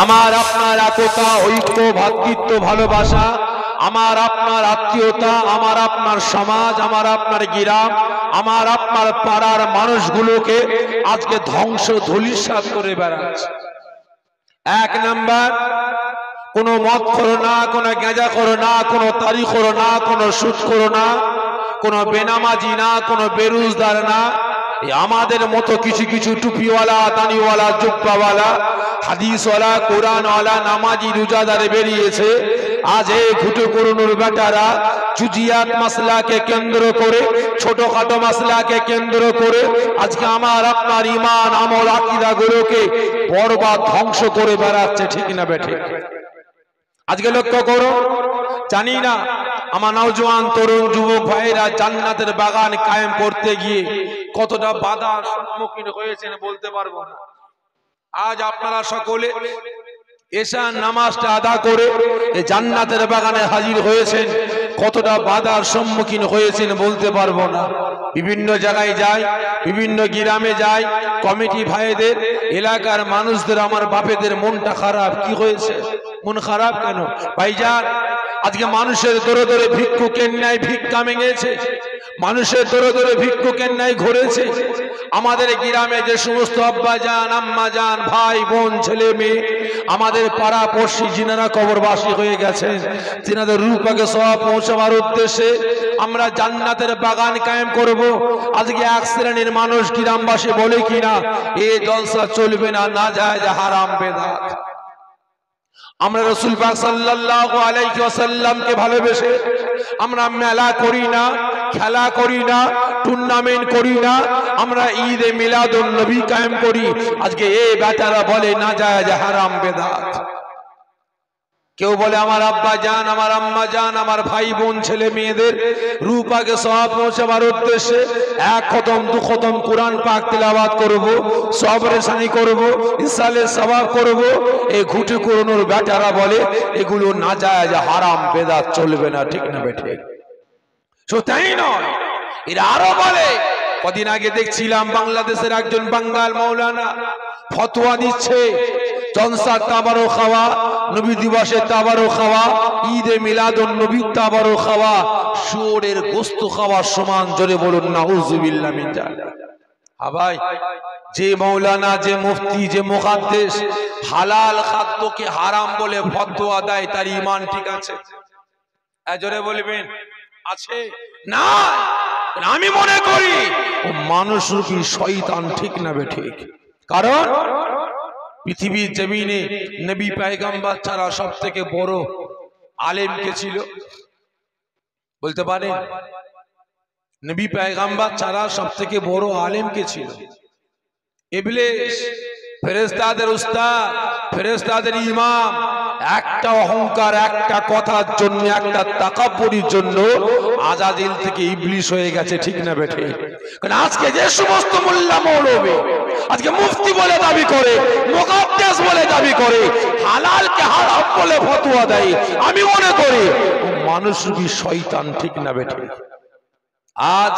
আমার আপনার একতা, ঐক্য, ভ্রাতৃত্ব, ভালোবাসা, আমার আপনার আত্মীয়তা, আমার আপনার সমাজ, আমার আপনার গ্রাম, আমার আপনার পাড়ার মানুষগুলোকে আজকে ধ্বংস ধূলিসাৎ করে বেড়াচ্ছে। এক নাম্বার, কোনো মদ করো না, কোনো গাঁজা করো না, কোনো তারিখ করো না, কোনো সুদ করো না, কোনো বেনামাজি না, কোনো বেরোজগার না। আমাদের মতো কিছু কিছু টুপিওয়ালা, দানিওয়ালা, জুব্বাওয়ালা, হাদিসওয়ালা, কোরআনওয়ালা, নামাজি, রোজাদারে বেরিয়েছে। আজ এই ঘুটে করুণের বেটারা জুজিয়াত মাসলাকে কেন্দ্র করে, ছোটখাটো মাসলাকে কেন্দ্র করে আজকে আমার আপনার ইমান, আমল, আকীদা গুলোকে বরবাদ, ধ্বংস করে বেড়াচ্ছে। ঠিক না বেঠিক? আজকে লক্ষ্য করো, জানি না আমার নওজোয়ান তরুণ যুবক ভাইরা জান্নাতের বাগান কায়েম করতে গিয়ে কতটা বাধার সম্মুখীন হয়েছেন বলতে পারবো না। আজ আপনারা সকলে এশার নামাজটা আদা করে এই জান্নাতের বাগানে হাজির হয়েছেন, কতটা বাধার সম্মুখীন হয়েছেন বলতে পারবো না। বিভিন্ন জায়গায় যাই, বিভিন্ন গ্রামে যাই, কমিটি ভাইদের, এলাকার মানুষদের, আমার বাপেদের মনটা খারাপ। কি হয়েছে? মন খারাপ কেন ভাইজান? আজকে মানুষের দরে দরে ভিক্ষুকের ন্যায় ভিক্ষা মেঙেছে, মানুষের দরে দরে ভিক্ষুকের ন্যায় ঘুরেছে। আমাদের গ্রামে যে সমস্ত আব্বা যান, আম্মা যান, ভাই বোন, ছেলে মেয়ে, আমাদের পাড়া পড়শি যিনারা কবরবাসী হয়ে গেছেন, তিনাদের রূপকে সওয়াব পৌঁছাবার উদ্দেশ্যে আমরা জান্নাতের বাগান কায়েম করব। আজকে এক শ্রেণীর মানুষ গ্রামবাসী বলে কিনা এই জলসা চলবে না, না যায় যে হারাম বেদাত। আমরা রাসূল পাক সাল্লাল্লাহু আলাইহি ওয়াসাল্লামকে ভালোবেসে আমরা মেলা করি না, খেলা করি না, টুর্নামেন্ট করি না, আমরা ঈদে মিলাদুন নবী কায়েম করি। আজকে এই বেটারা বলে না যায় যে হারাম বেদাত। কেউ বলে আমার আব্বা জান, আমার আম্মা জান, আমার ভাই বোন, ছেলে মেয়েদের রূপাকে সওয়াব পৌঁছাবার উদ্দেশ্যে এক খতম দু খতম কোরআন পাক তিলাওয়াত করব, সবরেশানি করব, ইসালের সওয়াব করব। এই ঘুটে করুণের বেটারা বলে এগুলো না যায় যে হারাম বেদাত, চলবে না। ঠিক না বেঠিক? তো তাই নয়, এরা আরো বলে, কদিন আগে দেখছিলাম বাংলাদেশের একজন বাঙ্গাল মাওলানা ফতোয়া দিচ্ছে জলসা তাবারও খাওয়া, নবী দিবসে তাবারও খাওয়া, ঈদে মিলাদুন নবী তাবারও খাওয়া শুয়োরের গোশত খাওয়ার সমান। জোরে বলুন নাউযুবিল্লাহ মিন যালিক। ভাই, যে মাওলানা, যে মুফতি, যে মুহাদ্দিস হালাল খাদ্যকে হারাম বলে ফতোয়া দেয়, তার ঈমান ঠিক আছে? জোরে বলবেন আছে না? আমি মনে করি ও মানুষরূপী শয়তান। ঠিক না বেঠিক? কারণ পৃথিবীর জমিনে নবী পয়গম্বর ছাড়া সব থেকে বড় আলেম কে ছিল বলতে পারেন? নবী পয়গম্বর ছাড়া সব থেকে বড় আলেম কে ছিল? ইবলিস, ফেরেশতাদের উস্তাদ, ফেরেশতাদের ইমাম। একটা অহংকার, একটা কথার জন্য, একটা তাকাব্বুরির জন্য আজাজিল থেকে ইবলিস হয়ে গেছে। ঠিক না বেঠে? কারণ আজকে যে সমস্ত মোল্লা মৌলবী আজকে মুফতি বলে দাবি করে, মুকাদ্দাস বলে দাবি করে, হালালকে হারাম বলে ফতোয়া দেয়, আমি মনে করি মানুষরূপী শয়তান। ঠিক না বেঠে? আজ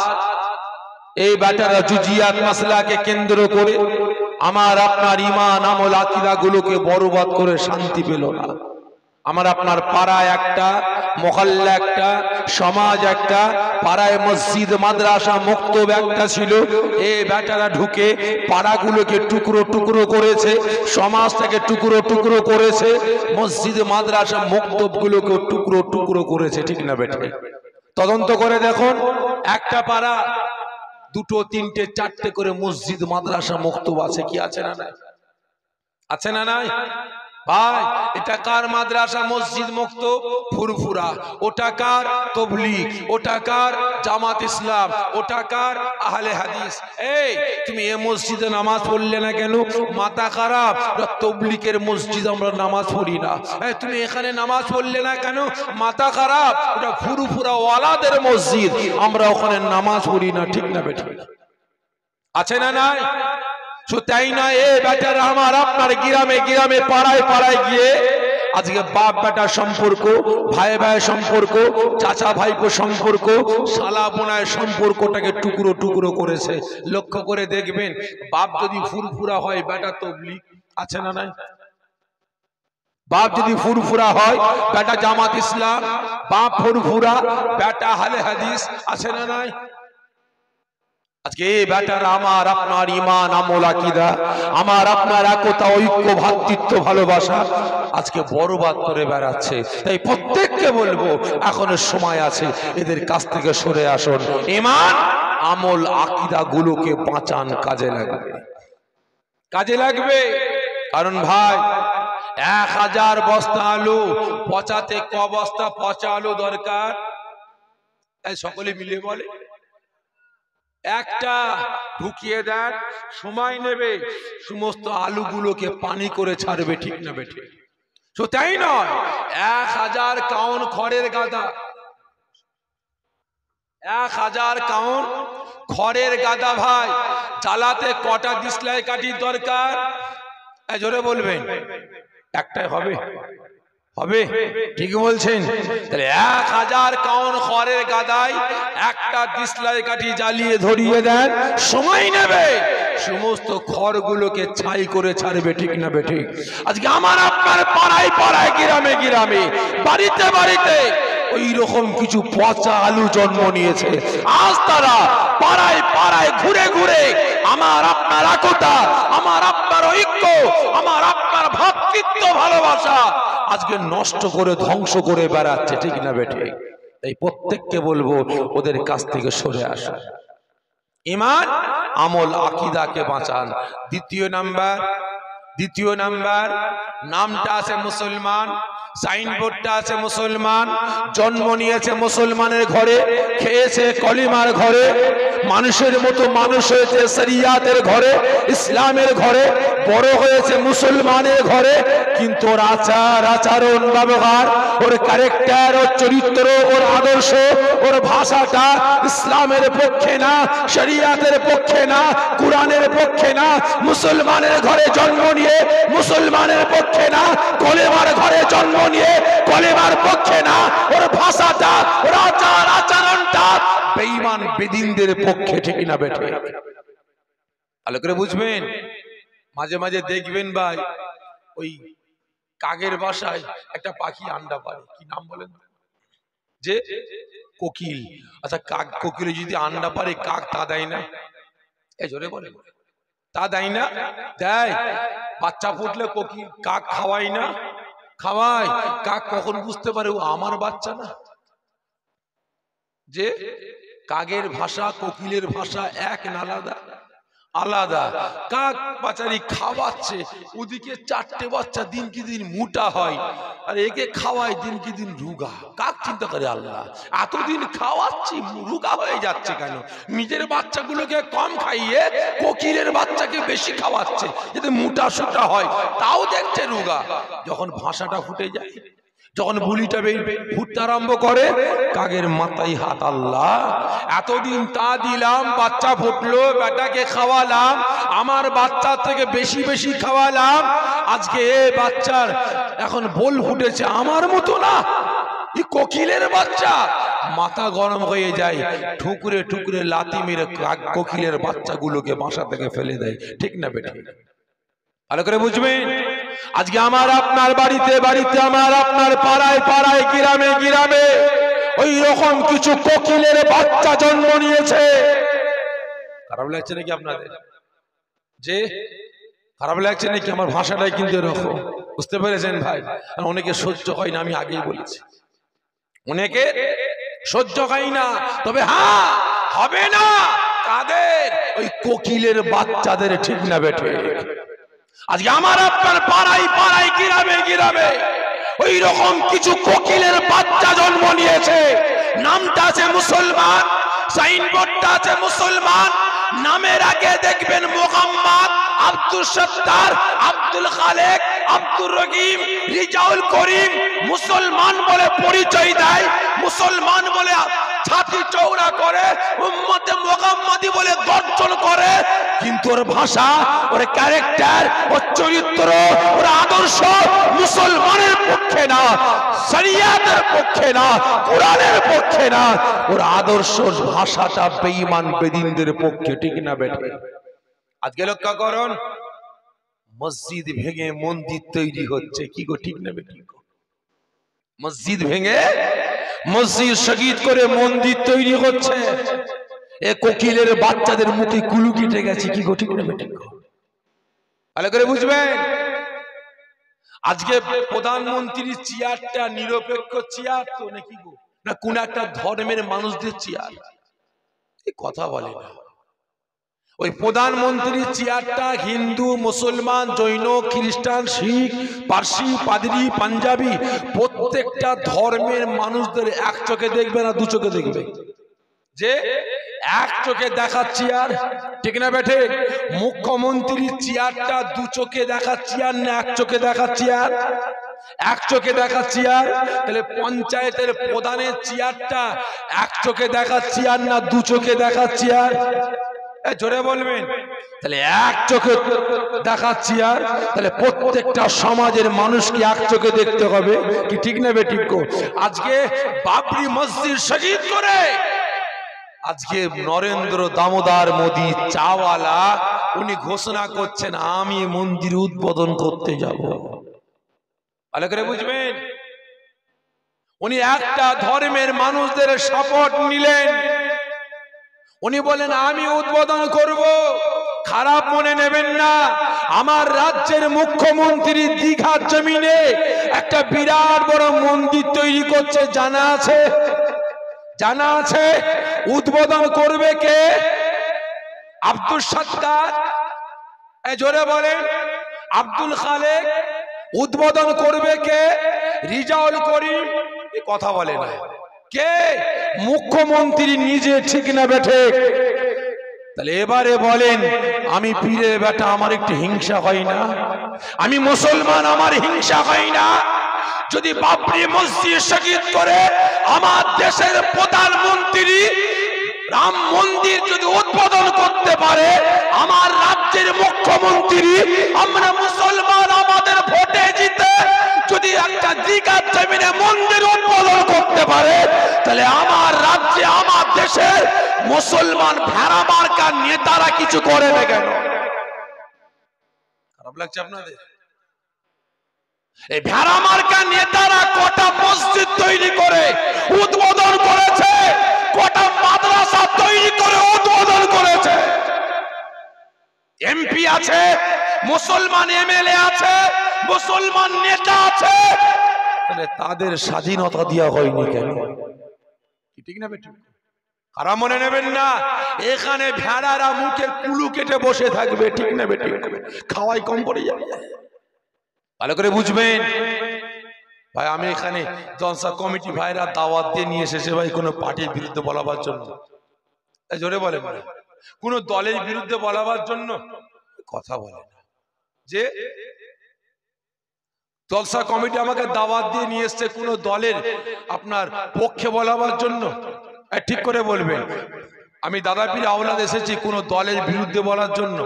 এই বেটারা জুজিয়াত মাসলাকে কেন্দ্র করে আমার আপনার ঈমান, আমল, আকীদা গুলোকে বরবাদ করে শান্তি পেল না। আমার আপনার পাড়ায় একটা, মহল্লা একটা, সমাজ একটা, পাড়ায় মসজিদ, মাদ্রাসা, মক্তব একটা ছিল। এই বেটারা ঢুকে পাড়াগুলোকে টুকরো টুকরো করেছে, সমাজটাকে টুকরো টুকরো করেছে, মসজিদ, মাদ্রাসা, মক্তবগুলোকে টুকরো টুকরো করেছে। ঠিক না বেটে? তদন্ত করে দেখুন, একটা পাড়া দুটো, তিনটে, চারটে করে মসজিদ, মাদ্রাসা, মক্তব আছে কি আছে না নাই? আছে না নাই? ভাই, এটা কার মাদ্রাসা, মসজিদ, মক্তব? ফুরফুরা। ওটা কার? তবলিগ। ওটা কার? জামাত ইসলাম। ওটা কার? আহলে হাদিস। এই তুমি এই মসজিদে নামাজ পড়লে না কেন? মাথা খারাপ? তবলিগের মসজিদ আমরা নামাজ পড়ি না। তুমি এখানে নামাজ পড়লে না কেন? মাথা খারাপ? ওটা ফুরফুরা ওয়ালাদের মসজিদ, আমরা ওখানে নামাজ পড়ি না। ঠিক না বেঠিক? আছে না নাই? তাই নয়, এ বেটারা আমার আপনার গ্রামে গ্রামে, পাড়ায় পাড়ায় গিয়ে আজকে বাপ বেটা সম্পর্ক, ভাই ভাই সম্পর্ক, চাচা ভাইপো সম্পর্ক, শালা বোনায় সম্পর্কটাকে টুকরো টুকরো করেছে। লক্ষ্য করে দেখবেন, বাপ যদি ফুরফুরা হয়, বেটা তবলিগ। আছে না নাই? বাপ যদি ফুরফুরা হয় বেটা জামাত ইসলাম, বাপ ফুরফুরা বেটা আহলে হাদিস, আছে না নাই? আজকে এই বেটার আমার আপনার ঈমান, আমল, আকীদা, আমার আপনার একতা, ঐক্য, ভ্রাতৃত্ব, ভালোবাসা আজকে বরবাদ করে বেড়াচ্ছে। তাই প্রত্যেককে বলবো এখনো সময় আছে, এদের কাছ থেকে সরে আসুন, ঈমান, আমল, আকীদা গুলোকে বাঁচান, কাজে লাগবে, কাজে লাগবে। কারণ ভাই 1000 বস্তা আলু পচাতে ক বস্তা পচা আলু দরকার? তাই সকলে মিলে বলে একটা ঢুকিয়ে দেন, সময় নেবে, সমস্ত আলুগুলোকে পানি করে ছাড়বে, ঠিক না বেঠে? তো তাই নয়, 1000 কাউন খড়ের গাদা, 1000 কাউন খড়ের গাদা ভাই চালাতে কটা দিশলাই কাঠির দরকার? জোরে বলবেন, একটাই হবে? হবে, ঠিক বলছেন। তাহলে 1000 কাউন খড়ের গাদায় একটা দিশলাই কাঠি জ্বালিয়ে ধরিয়ে দেন, সময় নেবে, সমস্ত খড়গুলোকে ছাই করে ছাড়বে, ঠিক না বেঠিক? আজকে আমার আপনার পাড়ায় পাড়ায়, গ্রামে গ্রামে, বাড়িতে বাড়িতে ওই রকম কিছু পচা আলু জন্ম নিয়েছে। আজ তারা পাড়ায় পাড়ায় ঘুরে ঘুরে আমার আপনার একতা, আমার আপনার ঐক্য, আমার আপনার ভ্রাতৃত্ব, ভালোবাসা আজকে নষ্ট করে ধ্বংস করে বেড়াচ্ছে, ঠিক না বেঠে? তাই প্রত্যেককে বলবো ওদের কাছ থেকে সরে আসা, ঈমান, আমল, আকীদাকে বাঁচান। দ্বিতীয় নাম্বার নামটা আছে মুসলমান, সাইনবোর্ডটা আছে মুসলমান, জন্ম নিয়েছে মুসলমানের ঘরে, খেয়েছে কলিমার ঘরে, মানুষের মতো মানুষ হয়েছে শরিয়াতের ঘরে, ইসলামের ঘরে, বড় হয়েছে মুসলমানের ঘরে, কিন্তু ওর আচার আচরণ ব্যবহার, ওর ক্যারেক্টার, ওর চরিত্র, ওর আদর্শ, ওর ভাষাটা ইসলামের পক্ষে না, শরিয়াতের পক্ষে না, কোরআনের পক্ষে না। মুসলমানের ঘরে জন্ম নিয়ে মুসলমানের পক্ষে না, কলেমার ঘরে জন্ম নিয়ে কলেমার পক্ষে না, ওর ভাষাটা, ওর আচার আচরণটা বেঈমান বেদিনদের পক্ষে, ঠিক না বেঠে? ভালো করে বুঝবেন। মাঝে মাঝে দেখবেন ভাই ওই কাকের বাসায় একটা পাখি আন্ডা পারে, কি নাম বলেন? যে কোকিল। আচ্ছা, কাক কোকিলে যদি আন্ডা পারে, কাক তা দেয় না? এই জোরে বলে, তা দেয় না? দেয়। বাচ্চা ফুটলে কোকিল কাক খাওয়াই না? খাওয়ায়। কাক কখন বুঝতে পারে ও আমার বাচ্চা না? যে কাকের ভাষা কোকিলের ভাষা এক না আলাদা? আলাদা। কাক বাচারি খাওয়াচ্ছে, ওদিকে 4টে বাচ্চা দিন কি দিন মোটা হয়, আর একে খাওয়ায় দিন কি দিন রুগা। কাক চিন্তা করে, আল্লাহ এতদিন খাওয়াচ্ছি, রুগা হয়ে যাচ্ছে কেন? নিজের বাচ্চাগুলোকে কম খাইয়ে কোকিলের বাচ্চাকে বেশি খাওয়াচ্ছে, যাতে মোটা সোটা হয়, তাও দেখছে রুগা। যখন ভাষাটা ফুটে যায়, যখন বুলিটা ফুটতে আরম্ভ করে, কাকের মাথায় হাত, আল্লাহ এতদিন তা দিলাম, বাচ্চা ফুটলো, বেটাকে খাওয়ালাম, আমার বাচ্চা থেকে বেশি বেশি খাওয়ালাম, আজকে এ বাচ্চার এখন বোল ফুটেছে, আমার মতো না, এই কোকিলের বাচ্চা। মাথা গরম হয়ে যায়, ঠুকরে ঠুকরে লাথি মেরে কোকিলের বাচ্চাগুলোকে বাসা থেকে ফেলে দেয়, ঠিক না বেটা? ভালো করে বুঝবেন। আজকে আমার আপনার বাড়িতে বাড়িতে, আমার আপনার পাড়ায় পাড়ায়, গ্রামে গ্রামে ওই রকম কিছু কোকিলের বাচ্চা জন্ম নিয়েছে। খারাপ লাগছে নাকি আপনাদের? যে খারাপ লাগছে নাকি? আমার ভাষাটাই কিন্তু এরকম, বুঝতে পেরেছেন ভাই? আর অনেকে সহ্য হয় না, আমি আগেই বলেছি, অনেকে সহ্য হয় না। তবে হ্যাঁ, হবে না কাদের? ওই কোকিলের বাচ্চাদের, ঠিক না বেঠে? আজকে আমার আপনার পাড়ায় পাড়ায়, গ্রামে গ্রামে ওই রকম কিছু কোকিলের বাচ্চা জন্ম নিয়েছে। নামটা আছে মুসলমান, সাইনবোর্ডটা আছে মুসলমান, নামের আগে দেখবেন মোহাম্মদ, আব্দুল সত্তার, আব্দুল খালেক, আব্দুর রহিম, রিজাউল করিম। মুসলমান বলে পরিচয় দেয়, মুসলমান বলে ছাতি চৌড়া করে, উম্মতে মুহাম্মাদি বলে গর্জন করে, কিন্তু ওর ভাষা, ওর ক্যারেক্টার, ওর চরিত্র, ওর আদর্শ মুসলমানের পক্ষে না, শরিয়াতের পক্ষে না, কোরআনের পক্ষে না। ওর আদর্শ ভাষাটা বেঈমান বেদিনদের পক্ষে, ঠিক না বেঠে? আজকে লক্ষ্য করুন, মসজিদ ভেঙে মন্দির তৈরি হচ্ছে, কি গো ঠিক না বেঠিক? মসজিদ ভেঙে মসজিদ শহীদ করে মন্দির তৈরি হচ্ছে। এ কোকিলের বাচ্চাদের মুখে কুলু কেটে গেছে, কি গো ঠিক না বেঠিক? ভালো করে বুঝবেন। আজকে প্রধানমন্ত্রীর চেয়ারটা নিরপেক্ষ চেয়ার তো নাকি গো, না কোন একটা ধর্মের মানুষদের চেয়ার? এই কথা বলে না। ওই প্রধানমন্ত্রীর চেয়ারটা হিন্দু, মুসলমান, জৈন, খ্রিস্টান, শিখ, পার্সি, পাদ্রী, পাঞ্জাবি প্রত্যেকটা ধর্মের মানুষদের এক চোখে দেখবে না দু চোখে দেখবে? যে এক চোখে দেখার চেয়ার, ঠিক না বেঠে? মুখ্যমন্ত্রীর চেয়ারটা দু চোখে দেখার চেয়ার না এক চোখে দেখার চেয়ার? এক চোখে দেখার চেয়ার। তাহলে পঞ্চায়েতের প্রধানের চেয়ারটা এক চোখে দেখার চেয়ার না দু চোখে দেখার চেয়ার? জোরে বলবেন। তাহলে এক চোখে দেখার চেয়ার, তাহলে প্রত্যেকটা সমাজের মানুষকে এক চোখে দেখতে হবে, কি ঠিক না বেঠিক? আজকে বাবরি মসজিদ শহীদ করে আজকে নরেন্দ্র দামোদর মোদী চাওয়ালা উনি ঘোষণা করছেন আমি মন্দির উদ্বোধন করতে যাব। ভালো করে বুঝবেন। উনি একটা ধর্মের মানুষদের সাপোর্ট নিলেন, উনি বলেন আমি উদ্বোধন করব। খারাপ মনে নেবেন না, আমার রাজ্যের মুখ্যমন্ত্রী দীঘার জমিনে একটা বিরাট বড় মন্দির তৈরি করছে, জানা আছে? জানা আছে? উদ্বোধন করবে কে? আব্দুল সত্তার, জোরে বলেন। আব্দুল খালেক। উদ্বোধন করবে কে? রিজাউল করিম। কথা বলে না কে? মুখ্যমন্ত্রী নিজে, ঠিক না বেঠে? তাহলে এবারে বলেন, আমি পীরের বেটা, আমার একটু হিংসা হয় না? আমি মুসলমান, আমার হিংসা হয় না? যদি বাবরি মসজিদ শহীদ করে আমার দেশের প্রধানমন্ত্রী রাম মন্দির যদি উদ্বোধন করতে পারে, আমার রাজ্যের মুখ্যমন্ত্রী, আমরা মুসলমান আমাদের ভোটে জিতে যদি একটা দীঘার জমিনে মন্দির উদ্বোধন করতে পারে, তাহলে আমার রাজ্যে আমার দেশের মুসলমান ভেড়া মার্কার নেতারা কিছু করে না কেন? খারাপ লাগছে আপনাদের? এই ভেড়া মার্কার নেতারা কটা মসজিদ তৈরি করে উদ্বোধন করেছে, কটা মাদ্রাসা তৈরি করে উদ্বোধন করেছে। এমপি আছে, মুসলমান এমএলএ আছে, মুসলমান নেতা আছে, তাহলে তাদের স্বাধীনতা দেওয়া হয়নি কেন? ঠিক না বেটি? খারাপ মনে নেবেন না। এখানে ভেড়ারা মুখে কুলু কেটে বসে থাকবে, ঠিক না বেটি? খাওয়াই কম পড়ে যাবে। ভালো করে বুঝবেন ভাই। আমি এখানে জলসা কমিটি ভাইরা দাওয়াত দিয়ে নিয়ে এসেছে ভাই কোনো পার্টির বিরুদ্ধে বলাবার জন্য। জোরে বলে বলে কোন দলের বিরুদ্ধে বলাবার জন্য কথা বলে না। যে জলসা কমিটি আমাকে দাওয়াত দিয়ে নিয়ে এসছে কোন দলের আপনার পক্ষে বলাবার জন্য, ঠিক করে বলবেন। আমি দাদা পীর আওলাদ এসেছি কোন দলের বিরুদ্ধে বলার জন্য,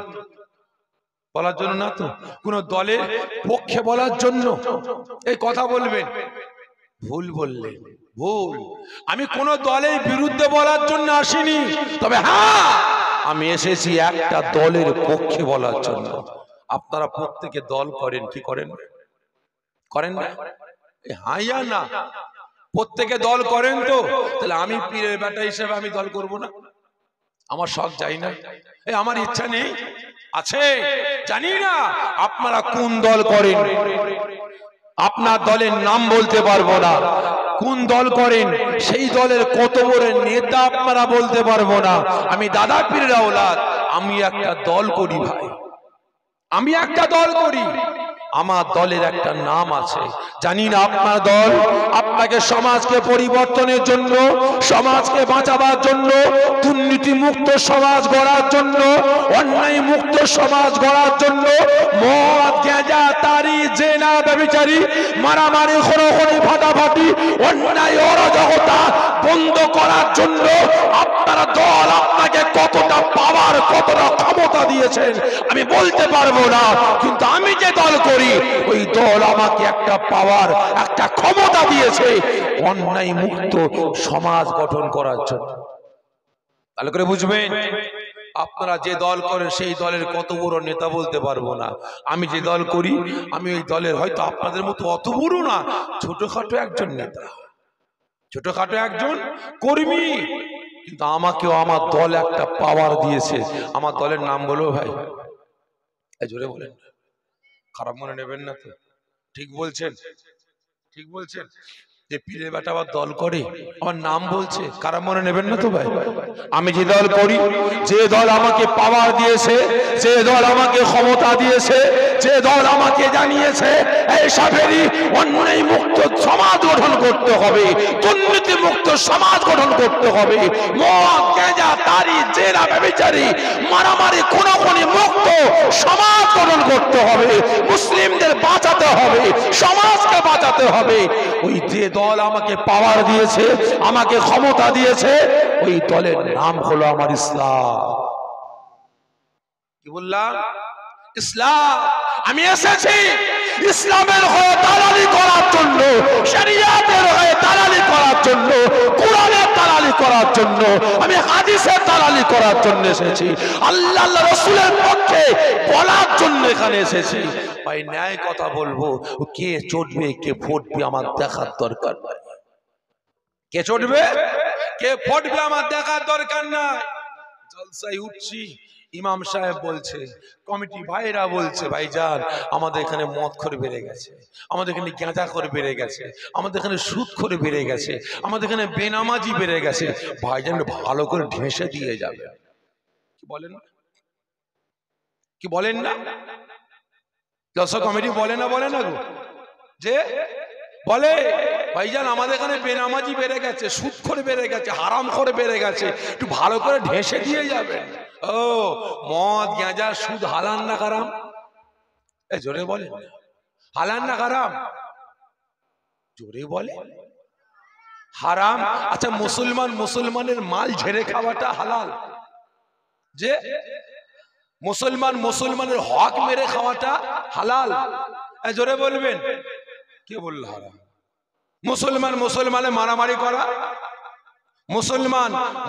বলার জন্য না তো, কোন দলের পক্ষে বলার জন্য এই কথা বলবেন। ভুল বললেন, ভুল। আমি কোন দলের বিরুদ্ধে বলার জন্য আসিনি, তবে হ্যাঁ আমি এসেছি একটা দলের পক্ষে বলার জন্য। আপনারা প্রত্যেকে দল করেন, কি করেন? করেন না? হাইয়া না, প্রত্যেকে দল করেন তো। তাহলে আমি পীরের বেটা হিসেবে আমি দল করব না? আমার শখ চাই না? আমার ইচ্ছা নেই? আছে, জানি না আপনারা কোন দল করেন, আপনার দলের নাম বলতে পারবো না। কোন দল করেন, সেই দলের কত বড় নেতা আপনারা বলতে পারবো না। আমি দাদা পীরের আওলাদ, আমি একটা দল করি ভাই, আমি একটা দল করি। আমার দলের একটা নাম আছে। জানি না আপনার দল আপনাকে সমাজকে পরিবর্তনের জন্য, সমাজকে বাঁচাবার জন্য, দুর্নীতি মুক্ত সমাজ গড়ার জন্য, অন্যায় মুক্ত সমাজ গড়ার জন্য, মদ গাঁজা তারি জেনা ব্যভিচারী মারামারি খোরাখুরি ফাটাফাটি অন্যায় অরাজকতা বন্ধ করার জন্য আপনারা দল আপনাকে কতটা পাওয়ার, কতটা ক্ষমতা দিয়েছেন আমি বলতে পারবো না। কিন্তু আমি যে দল করি ওই দল আমাকে একটা পাওয়ার, একটা ক্ষমতা দিয়েছে অন্যায় মুক্ত সমাজ গঠন করার জন্য। ভালো করে বুঝবেন। আপনারা যে দল করেন সেই দলের কত বড় নেতা বলতে পারবো না। আমি যে দল করি আমি ওই দলের হয়তো আপনাদের মতো অত বড় না, ছোটখাটো একজন নেতা, ছোটখাটো একজন কর্মী, কিন্তু আমাকেও আমার দল একটা পাওয়ার দিয়েছে। আমার দলের নাম বলো ভাই, জোরে বলেন, খারাপ মনে নেবেন না তো? ঠিক বলছেন, ঠিক বলছেন? যে পীরের বেটা আবার দল করে, আমার নাম বলছে, খারাপ মনে নেবেন না তো ভাই? আমি যে দল করি, যে দল আমাকে পাওয়ার দিয়েছে, যে দল আমাকে ক্ষমতা দিয়েছে, যে দল আমাকে জানিয়েছে এই সাফেরি অন্যায় মুক্ত সমাজ গঠন করতে হবে, দুর্নীতি মুক্ত সমাজ গঠন করতে হবে, মদ গাঁজা তারি জেরা ব্যভিচারী মারামারি খুনাখুনি মুক্ত সমাজ গঠন করতে হবে, মুসলিমদের বাঁচাতে হবে, সমাজকে বাঁচাতে হবে। ওই যে দল আমাকে পাওয়ার দিয়েছে, আমাকে ক্ষমতা দিয়েছে, ওই দলের নাম হলো আমার ইসলাম। কি বললাম? ইসলাম। আমি এসেছি ইসলামের হয়ে দালালি করার জন্য, শরিয়াতের হয়ে দালালি করার জন্য, কোরআনের দালালি করার জন্য, আমি হাদিসের দালালি করার জন্য এসেছি, আল্লাহ রাসূলের পক্ষে বলার জন্য এখানে এসেছি। ভাই ন্যায় কথা বলবো, কে চটবে কে ফুটবে আমার দেখার দরকার নাই। কে চটবে কে ফুটবে আমার দেখার দরকার নাই। জলসায় উঠছি, ইমাম সাহেব বলছে, কমিটি ভাইরা বলছে, ভাইজান আমাদের এখানে মদ খোর বেড়ে গেছে, আমাদের এখানে গাঁজা খোর বেড়ে গেছে, আমাদের এখানে সুদ খোর বেড়ে গেছে, আমাদের এখানে বেনামাজি বেড়ে গেছে, ভাইজান ভালো করে ঢেসে দিয়ে যাবে। কি বলেন, কি বলেন না? জলসা কমিটি বলে না, বলে না গো, যে বলে ভাইজান আমাদের এখানে বেনামাজি বেড়ে গেছে, সুদখোর বেড়ে গেছে, হারামখোর বেড়ে গেছে, একটু ভালো করে ঢেসে দিয়ে যাবেন। ও মদ গাঁজা সুদ হালাল না হারাম? এ জোরে বলে, হালাল না হারাম? জোরে বলে হারাম। আচ্ছা মুসলমানের মাল ঝেড়ে খাওয়াটা হালাল? যে মুসলমানের হক মেরে খাওয়াটা হালাল? জোরে বলবেন। কে বলল হারাম? মুসলমানে মারামারি করা,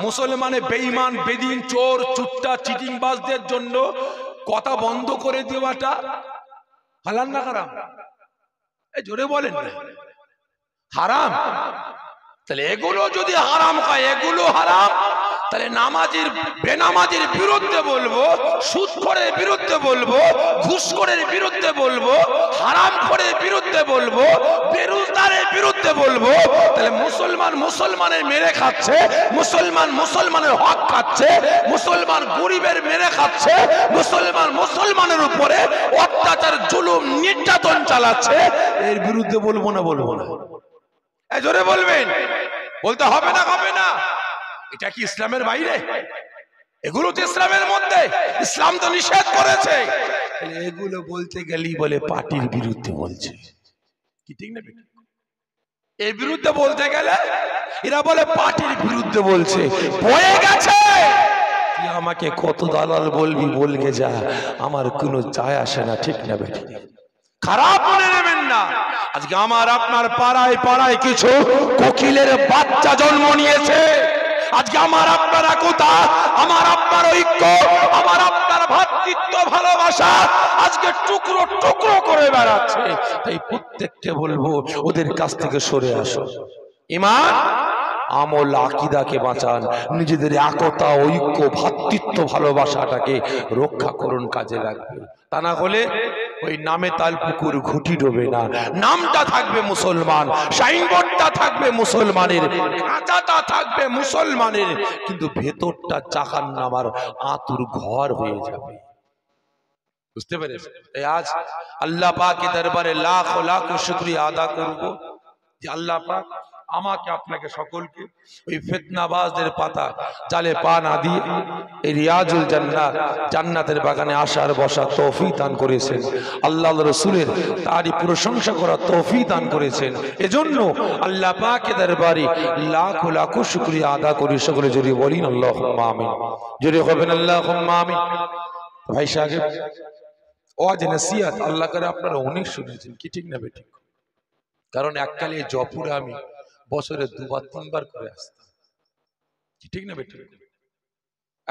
মুসলমানে বেঈমান বেদিন চোর চুট্টা চিটিংবাজদের জন্য কথা বন্ধ করে দেওয়াটা হালাল না হারাম? জোরে বলেন না। হারাম। তাহলে এগুলো যদি হারাম হয়, এগুলো হারাম, তাহলে নামাজের বেনামাজের বিরুদ্ধে বলবো, সুদখোরের বিরুদ্ধে বলবো, ঘুষখোরের বিরুদ্ধে বলবো, হারামখোরের বিরুদ্ধে বলবো, বেরোজগারের বিরুদ্ধে বলবো। তাহলে মুসলমানের মেরে খাচ্ছে, মুসলমানের হক খাচ্ছে, মুসলমান গরিবের মেরে খাচ্ছে, মুসলমানের উপরে অত্যাচার জুলুম নির্যাতন চালাচ্ছে, এর বিরুদ্ধে বলবো না? বলবো না? জোরে বলবেন। বলতে হবে না? হবে না? এটা কি ইসলামের বাইরে? এগুলো তো ইসলামের মধ্যে, ইসলাম তো নিষেধ করেছে। এগুলো বলতে গেলেই বলে পার্টির বিরুদ্ধে বলছে। কি ঠিক না? এর বিরুদ্ধে বলতে গেলে এরা বলে পার্টির বিরুদ্ধে বলছে। বয়ে গেছে, তুই আমাকে কত দালাল বলবি বলকে যা, আমার কোনো যায় আসে না। ঠিক না বেটি? খারাপ মনে নেবেন না। আজকে আমার আপনার পাড়ায় কিছু কোকিলের বাচ্চা জন্ম নিয়েছে। আজকে আমার আপনার একতা, আমার আপনার ঐক্য, আমার আপনার ভ্রাতৃত্ব ভালোবাসা আজকে টুকরো টুকরো করে বেড়াচ্ছে। তাই প্রত্যেককে বলবো ওদের কাছ থেকে সরে আসো। ঈমান আমল আকীদাকে বাঁচান, নিজেদের একতা ঐক্য ভ্রাতৃত্ব ভালোবাসাটাকে রক্ষা করুন, কাজে লাগবে। তা না হলে ওই নামে তাল পুকুর ঘুটি ডোবে না। নামটা থাকবে মুসলমান, সাইনবোর্ডটা থাকবে মুসলমানের, খাঁচাটা থাকবে মুসলমানের, কিন্তু ভেতরটা জাহান্নামের আতুর ঘর হয়ে যাবে। বুঝতে পেরেছেন? আজ আল্লাহ পাকের দরবারে লাখ লাখ শুকরিয়া আদা করব যে আল্লাহ পাক আমাকে আপনাকে সকলকে ওই ফিতনাবাজদের পাতা জালে পা না দিয়ে এই রিয়াজুল জান্নাত জান্নাতের বাগানে আসার বসার তৌফিক দান করেছেন। আল্লাহর রাসূলের তারই প্রশংসা করার তৌফিক দান করেছেন। এজন্য আল্লাহ পাকের দরবারে লাখ লাখ শুকরিয়া আদা করি। সকলে জোরে বলেন আল্লাহুম্মা আমিন। জোরে হবেন আল্লাহুম্মা আমিন। ভাই সাহেব ওয়াজ নসিহত আল্লাহ করে আপনারা অনেক শুনেছেন। কি ঠিক না বেঠিক? কারণ এককালে জয়পুরে আমি বছরে 2-3 বার করে আসতাম। ঠিক না বেঠিক?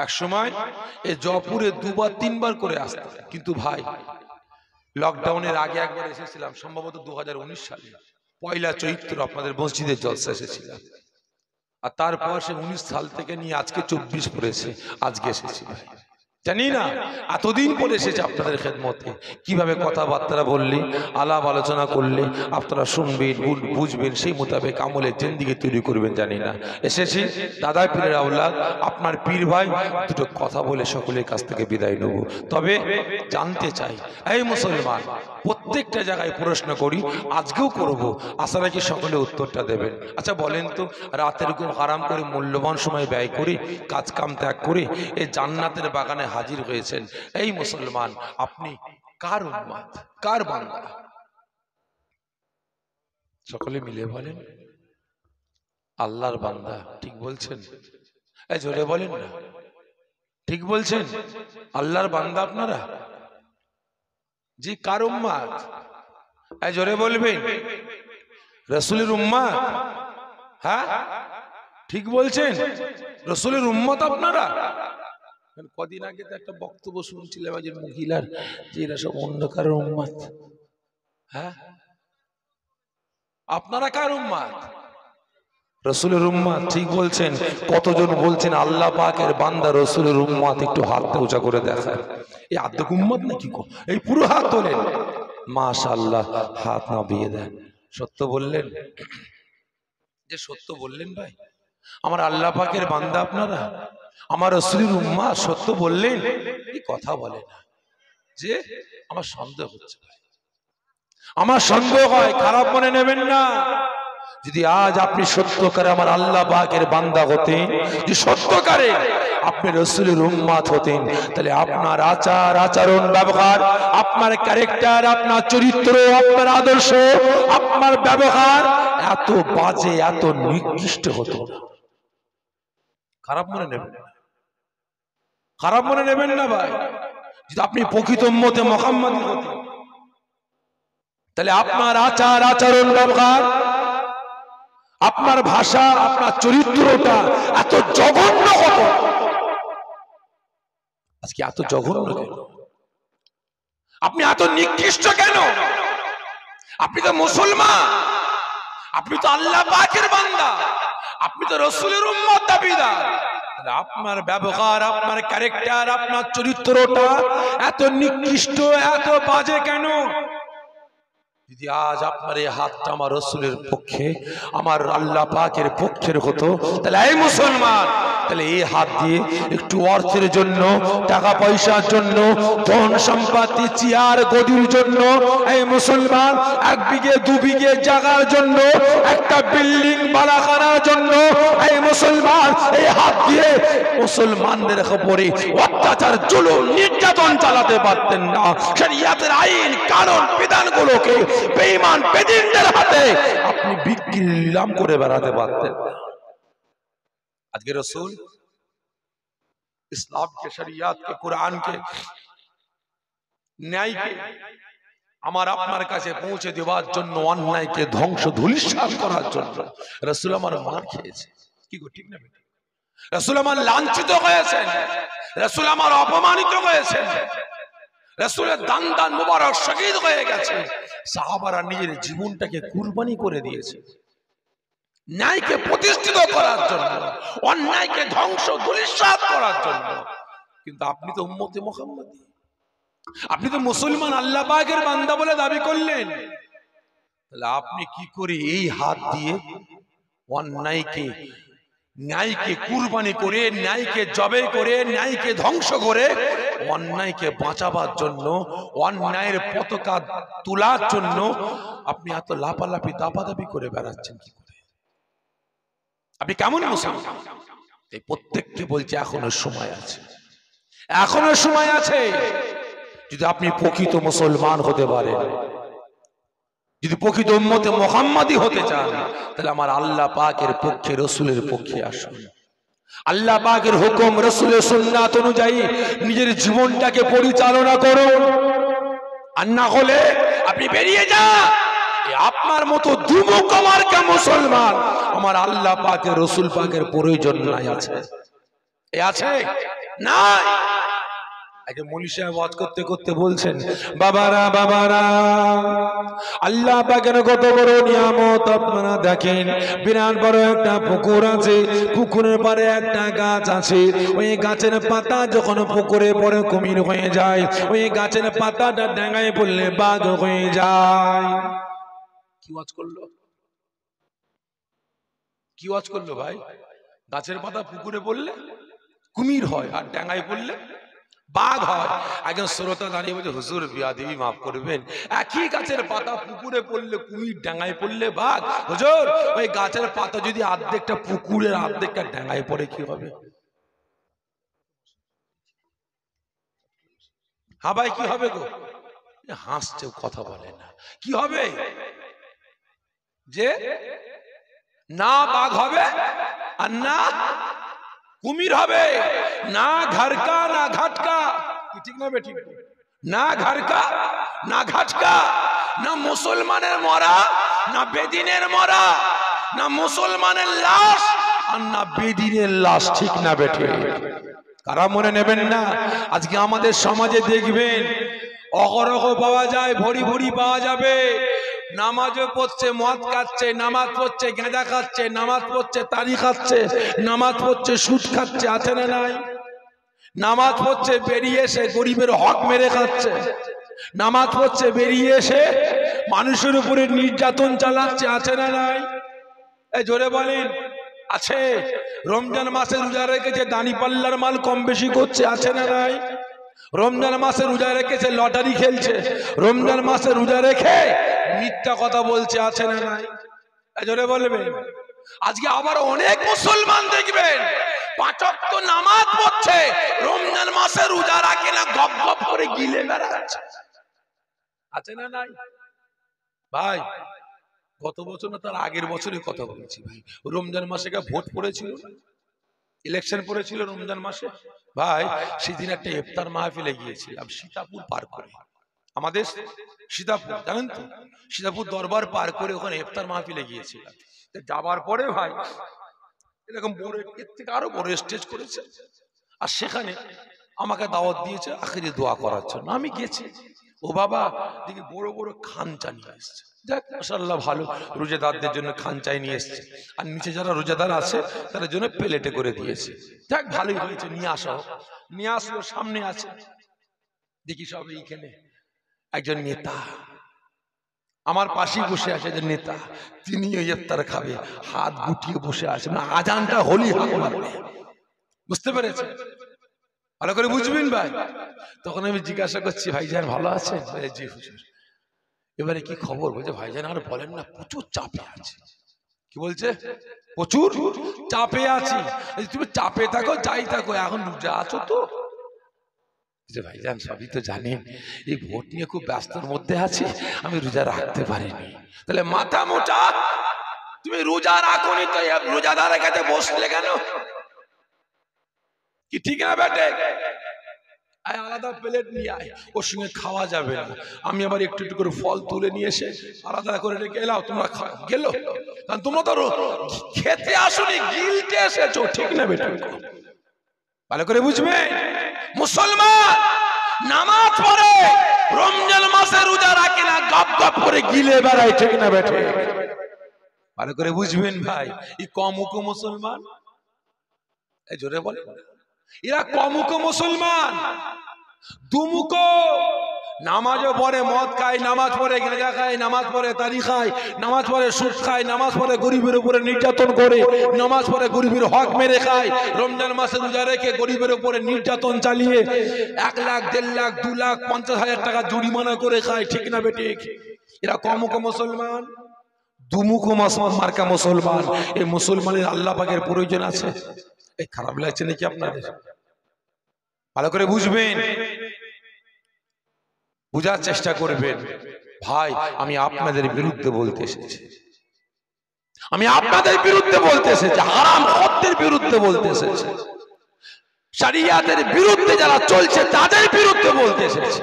এক সময় এই জয়পুরে দুবার তিনবার করে আসতাম, কিন্তু ভাই লকডাউনের আগে একবার এসেছিলাম, সম্ভবত 2019 সালে পয়লা চৈত্র আপনাদের মসজিদের জলসা এসেছিলাম, আর তারপর সে 19 সাল থেকে নিয়ে আজকে 24 পড়েছে, আজকে এসেছি ভাই। জানি না এতদিন পরে এসেছে আপনাদের খেদমতে, কিভাবে কথাবার্তা বললে, আলাপ আলোচনা করলে আপনারা শুনবেন, বুঝবেন, সেই মোতাবেক আমলের জিন্দেগি তৈরি করবেন জানি না। এসেছি দাদা পীরের আওলাদ, আপনার পীর ভাই, দুটো কথা বলে সকলের কাছ থেকে বিদায় নেব। তবে জানতে চাই, এই মুসলমান, প্রত্যেকটা জায়গায় প্রশ্ন করি, আজকেও করব, আশা রাখি সকলে উত্তরটা দেবেন। আচ্ছা বলেন তো, রাতের ঘুম হারাম করে মূল্যবান সময় ব্যয় করে কাজ কাম ত্যাগ করে এই জান্নাতের বাগানে হাজির হয়েছেন, এই মুসলমান আপনি কার উম্মত, কার বান্দা? সকলে মিলে বলেন আল্লাহর বান্দা। ঠিক বলছেন? এই জোরে বলেন না, ঠিক বলছেন? আল্লাহর বান্দা আপনারা? জি, কার উম্মত? এই জোরে বলবেন। রাসূলের উম্মত? হ্যাঁ ঠিক বলছেন, রাসূলের উম্মত আপনারা। কদিন আগে তো একটা বক্তব্য শুনছিলাম যে মহিলার, যে এরা সব অন্ধকারের উম্মত। হ্যাঁ আপনারা কার উম্মত? রাসূলের উম্মত। ঠিক বলছেন। কতজন বলছেন আল্লাহ পাকের বান্দা রাসূলের উম্মত? একটু হাতটা উঁচা করে দেখান। এই আর্ধেক উম্মত নাকি গো? এই পুরো হাত তোলেন, মাশাআল্লাহ, হাত নামিয়ে দেন। সত্য বললেন, যে সত্য বললেন ভাই, আমার আল্লাহ পাকের বান্দা আপনারা, আমার রাসূলের উম্মত, সত্য বললেন? এই কথা বলে না, যে আমার সন্দেহ হচ্ছে, আমার সন্দেহ হয়, খারাপ মনে নেবেন না। যদি আজ আপনি সত্যকারে আমার আল্লাহ পাকের বান্দা হতেন, যে সত্যকারে আপনি রাসূলের উম্মত হতেন, তাহলে আপনার আচার আচরণ ব্যবহার, আপনার ক্যারেক্টার, আপনার চরিত্র, আপনার আদর্শ, আপনার ব্যবহার এত বাজে, এত নিকৃষ্ট হতো না। খারাপ মনে নেবেন না, খারাপ মনে নেবেন না ভাই। যদি আপনি প্রকৃত উম্মতে মুহাম্মদী হতেন, তাহলে আপনার আচার আচরণ ব্যবহার, আপনার ভাষা, আপনার চরিত্রটা এত জঘন্য হতো। আজকে এত জঘন্য কেন? আপনি এত নিকৃষ্ট কেন? আপনি তো মুসলমান, আপনি তো আল্লাহ পাকের বান্দা, আপনি তো রাসূলের উম্মত দাবিদার। আপনার ব্যবহার, আপনার ক্যারেক্টার, আপনার চরিত্রটা এত নিকৃষ্ট, এত বাজে কেন? যদি আজ আপনার এই হাতটা আমার রাসূলের পক্ষে, আমার আল্লাহ পাকের পক্ষের হতো, তাহলে এই মুসলমান, তাহলে এই হাত দিয়ে একটু অর্থের জন্য, টাকা পয়সার জন্য, ধন সম্পত্তি, চেয়ার গদির জন্য, এই মুসলমান 1 বিঘে 2 বিঘে জায়গার জন্য, একটা বিল্ডিং বাড়া করার জন্য, এই মুসলমান এই হাত দিয়ে মুসলমানদের উপরে অত্যাচার, জুলুম, নির্যাতন চালাতে পারতেন না। শরীয়তের আইন, কানুন, বিধানগুলোকে বেঈমান বেদিনদের হাতে আপনি বিক্রি নিলাম করে বেড়াতে পারতেন না। আজকে রাসূল ইসলামকে, শরীয়তকে, কোরআনকে, ন্যায়কে আমার আপনার কাছে পৌঁছে দেওয়ার জন্য, অন্যায়কে ধ্বংস ধূলিসাৎ করার জন্য রাসূল আমার মার খেয়েছে। কি গো, ঠিক না? রাসূল আমার লাঞ্ছিত হয়েছেন, রাসূল আমার অপমানিত হয়েছেন, রাসূলের দান দান মুবারক শহীদ হয়ে গেছে। সাহাবারা নিজের জীবনটাকে কুরবানি করে দিয়েছে ন্যায়কে প্রতিষ্ঠিত করার জন্য, অন্যায়কে ধ্বংস ধূলিসাৎ করার জন্য। কিন্তু আপনি তো উম্মতে মুহাম্মদী, আপনি তো মুসলমান, আল্লাহ পাকের বান্দা বলে দাবি করলেন, তাহলে আপনি কি করে এই হাত দিয়ে অন্যায়কে, ন্যায়কে কুরবানি করে, ন্যায়কে জবাই করে, ন্যায়কে ধ্বংস করে, অন্যায়কে বাঁচাবার জন্য, অন্যায়ের পতাকা তোলার জন্য আপনি এত লাপালাপি দাপাদাপি করে বেড়াচ্ছেন? কি করে? আপনি কেমন মুসলমান? এই প্রত্যেককে বলছে এখনো সময় আছে, এখনো সময় আছে। যদি আপনি প্রকৃত মুসলমান হতে পারেন, যদি প্রকৃত উম্মতে মুহাম্মাদী হতে চান, তাহলে আমার আল্লাহ পাকের পক্ষে, রাসূলের পক্ষে আসুন। আল্লাহ পাকের হুকুম, রাসূলের সুন্নাত অনুযায়ী নিজের জীবনটাকে পরিচালনা করুন। আর না হলে আপনি বেরিয়ে যান। আপনার মতো দুমুখ মার্কা মুসলমান আমার আল্লাহ পাকের, রাসূল পাকের প্রয়োজন নাই। আছে? এ আছে? নাই। আগে মৌলী সাহেব ওয়াজ করতে করতে বলছেন, বাবারা বাবারা, আল্লাহ পাকের কত বড় নিয়ামত আপনারা দেখেন। বিরাট বড় একটা পুকুর আছে, পুকুরের পাড়ে একটা গাছ আছে। ওই গাছের পাতা যখন পুকুরে পড়ে কুমির হয়ে যায়, ওই গাছের পাতাটা ডাঙায় পড়লে বাঘ হয়ে যায়। কি ওয়াজ করলো, কি ওয়াজ করলো ভাই? গাছের পাতা পুকুরে পড়লে কুমির হয়, আর ডাঙায় পড়লে বাঘ হয়। একজন শ্রোতা দাঁড়িয়ে বলছে, হুজুর বিয়াদবি মাফ করবেন, একই গাছের পাতা পুকুরে পড়লে কুমির, ডাঙায় পড়লে বাঘ। হুজুর ওই গাছের পাতা যদি অর্ধেকটা পুকুরের অর্ধেকটা ডাঙায় পড়ে কি হবে? হ্যাঁ ভাই কি হবে গো? হাসছে, কথা বলে না। কি হবে? যে না বাঘ হবে আর না কুমির হবে, না ঘরকা না ঘাটকা। ঠিক না বেঠিক? না ঘরকা না ঘাটকা, না মুসলমানের মরা না বেদিনের মরা, না মুসলমানের লাশ আর না বেদিনের লাশ। ঠিক না বেঠিক? কারা মনে নেবেন না? আজকে আমাদের সমাজে দেখবেন অহরহ পাওয়া যায়, ভরি ভরি পাওয়া যাবে। নামাজও পড়ছে, মদ খাচ্ছে, নামাজ পড়ছে, গাঁজা খাচ্ছে, নামাজ পড়ছে, তারি খাচ্ছে, নামাজ পড়ছে, সুদ খাচ্ছে, আছে না নাই? নামাজ পড়ছে, বেরিয়ে এসে গরিবের হক মেরে খাচ্ছে। নামাজ পড়ছে, বেরিয়ে এসে মানুষের উপরে নির্যাতন চালাচ্ছে, আছে না নাই? এই জোরে বলেন, আছে। রমজান মাসে রোজা রেখেছে, দানি পাল্লার মাল কম বেশি করছে, আছে না নাই? রমজান মাসে রোজা রেখেছে, লটারি খেলছে। রমজান মাসে রোজা রেখে মিথ্যা কথা বলছে, আছে না নাই? জোরে বলবেন। আজকে আবার অনেক মুসলমান দেখবেন 5 ওয়াক্ত নামাজ পড়ছে, রমজান মাসে রোজা রাখে না, গপ গপ করে গিলে বেড়াচ্ছে, আছে না নাই? ভাই গত বছর না তার আগের বছরের কথা বলছি ভাই, রমজান মাসে ভোট পড়েছিল, ইলেকশন পড়েছিল রমজান মাসে ভাই। সেদিন একটা ইফতার মাহফিলে গিয়েছিলাম সীতাপুর পার করে। আমাদের সীতাপুর জানেন তো, সীতাপুর দরবার পার করে ওখানে ইফতার মাহফিলে গিয়েছিলাম। যাবার পরে ভাই এরকম বড়, এর থেকে আরো বড় স্টেজ করেছে, আর সেখানে আমাকে দাওয়াত দিয়েছে আখিরি দোয়া করার জন্য। আমি গেছি, ও বাবা দেখি বড় বড় খানচা নিয়ে এসছে। যাক মাশাআল্লাহ, ভালো, রোজাদারদের জন্য খানচাই নিয়ে এসছে, আর নিচে যারা রোজাদার আছে তাদের জন্য প্লেটে করে দিয়েছে। যাক ভালোই হয়েছে, নিয়ে আসা হোক। নিয়ে আসলো, সামনে আছে, দেখি সব এইখানে একজন নেতা আমার পাশেই বসে আছে, যে নেতা, তিনি ওই ইফতার খাবে, হাত গুটিয়ে বসে আছে, না আজানটা হলি হাত মারবে। বুঝতে পেরেছে? ভালো করে বুঝবেন ভাই। তখন আমি জিজ্ঞাসা করছি, ভাইজান ভালো আছেন? জি হুজুর। এবারে কি খবর? বলছে ভাইজান আর বলেন না, প্রচুর চাপে আছে। কি বলছে? প্রচুর চাপে আছি। তুমি চাপে থাকো, যাই থাকো, এখন রোজা আছো তো? ভাইজান সবই তো জানেন, এই ভোট নিয়ে খুব ব্যস্তর মধ্যে আছি, আমি রোজা রাখতে পারিনি। তাহলে মাথা মোটা, তুমি রোজা রাখোনি তো রোজাদারের কাছে বসলে কেন? কি ঠিক না বেটে? আলাদা প্লেট নিয়ে আয়, ওর সঙ্গে খাওয়া যাবে না। আমি আবার একটু একটু করে ফল তুলে নিয়ে এসে আলাদা করে রেখে এলাও, তোমরা গেল, কারণ তোমরা তো খেতে আসোনি, গিলতে এসেছো। ঠিক না বেটা? ভালো করে বুঝবে। মুসলমান নামাজ পড়ে, রমজান মাসে রোজা রাখে না, গপ গপ করে গিলে বেড়ায়। ঠিক না বেটা? ভালো করে বুঝবেন ভাই। এই কমুক মুসলমান, এই জোরে বলে, এরা কমুক মুসলমান, দুমুক। নামাজও পড়ে, মদ খায়, নামাজ পড়ে গাঁজা খায়, নামাজ পড়ে তারি খায়, নামাজ পড়ে সুদ খায়, নামাজ পড়ে গরিবের উপরে নির্যাতন করে, নামাজ পড়ে গরিবের হক মেরে খায়, রমজান মাসে রোজা রেখে গরিবের উপরে নির্যাতন চালিয়ে 1 লাখ 1.5 লাখ 2 লাখ 50,000 টাকা জরিমানা করে খায়। ঠিক না বেঠিক? এরা কমুক মুসলমান, দুমুখ মার্কা মুসলমান। এই মুসলমানের আল্লাহ পাকের প্রয়োজন আছে? এই খারাপ লাগছে নাকি আপনাদের? ভালো করে বুঝবেন, বুঝার চেষ্টা করবেন। ভাই আমি আপনাদের বিরুদ্ধে বলতে এসেছি, আমি আপনাদের বিরুদ্ধে বলতে এসেছি, হারাম খোরদের বিরুদ্ধে বলতে এসেছি, শরিয়াতের বিরুদ্ধে যারা চলছে তাদের বিরুদ্ধে বলতে এসেছি।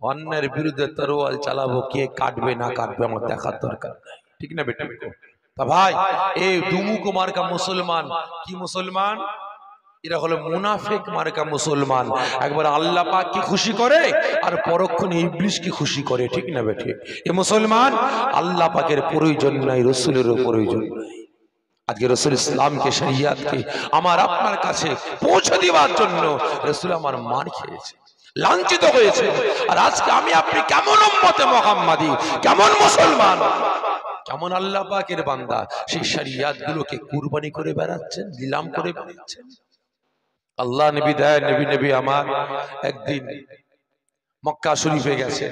অন্যের বিরুদ্ধে তরোয়াল চালাবো, কে কাটবে না কাটবে আমার দেখার দরকার নাই। ঠিক না বেটা? তা ভাই এই দুমুখ মার্কা মুসলমান কি মুসলমান? এরা হলো মুনাফিক মার্কা মুসলমান। একবার আল্লাহ পাক কি খুশি করে আর পরক্ষণে ইবলিস কি খুশি করে, ঠিক না বেঠিক? এ মুসলমান, আল্লাহ পাকের প্রয়োজন নাই, রাসূলেরও প্রয়োজন নাই। আজকে রাসূল ইসলামকে, শরিয়াতকে আমার আপনার কাছে পৌঁছে দেওয়ার জন্য রাসূল আমার মার খেয়েছে, লাঞ্ছিত হয়েছে। আর আজকে আমি আপনি কেমন উম্মতে মুহাম্মাদি, কেমন মুসলমান, কেমন আল্লাহ পাকের বান্দা, সেই শরিয়াত গুলোকে কুরবানি করে বেড়াচ্ছেন, নিলাম করে বেড়াচ্ছেন। আল্লাহ নবী দেয়, নবী আমার একদিন মক্কা শরীফে গেছে।